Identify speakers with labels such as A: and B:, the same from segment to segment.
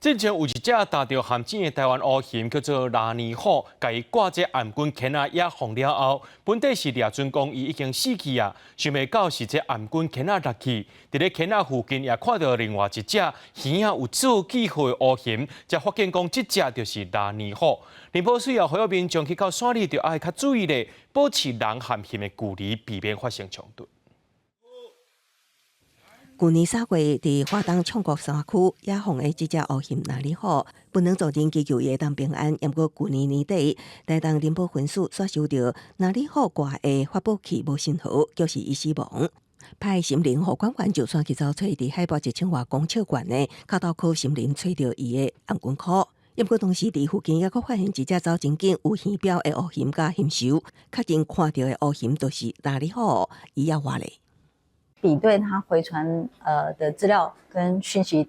A: 之前有一只打着陷阱的台湾乌熊，叫做拉尼虎，甲伊挂在颔棍鉗仔野放了后，本地是掠准讲伊已经死去啊，想袂到是这颔棍鉗仔落去，伫咧鉗仔附近也看到另外一只耳仔有做记号的乌熊，才发现讲这只就是拉尼虎。林保水也呼吁民众去到山里，就爱较注意咧，保持人和熊的距离，避免发生冲突。
B: 去年3月，伫花东创国山区野放的这只乌熊拉尼虎，本能组织祈求伊会当平安。不过去年年底，台东林保分署刷收到拉尼虎挂的发报器无信号，就是伊死亡。派森林护管员就算去找找伫海拔1000外公尺悬的卡道口森林，找到伊的颔棍壳。不过同时伫附近也阁发现一只走真紧有耳标的乌熊甲熊手，确认看到的乌熊就是拉尼虎，伊也活咧。
C: 比对它回传的资料跟讯息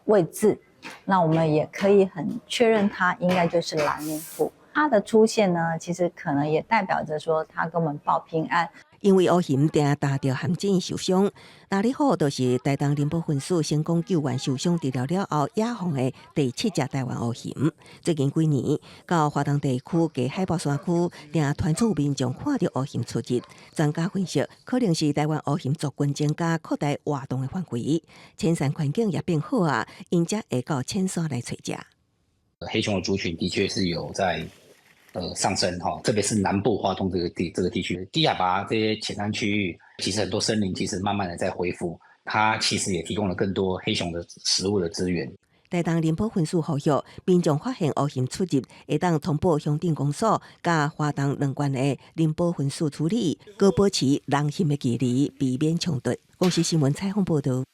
C: 位置，那我们也可以很确认它应该就是拉尼虎。它的出现呢，其实可能也代表着说它跟我们报平安。
B: 因为乌熊定打着陷阱受伤，拉尼虎就是台东林保分署成功救援受伤治疗了后野放的第7只台湾乌熊。最近几年，到花东地区嘅海拔山区，定传出民众看到乌熊出入。专家分析，可能是台湾乌熊族群增加扩大活动的范围，浅山环境也变好啊，因则会到浅山来找食。
D: 黑熊的族群的确是有在上升哈，特别是南部花东这个地区，低海拔这些浅山区域，其实很多森林其实慢慢的在恢复，它其实也提供了更多黑熊的食物的资源。
B: 台东林保分署呼吁民众发现乌熊出入，会当通报乡镇公所，甲花东两县的林保分署处理，各保持人熊的距离，避免冲突。公视新闻采访报道。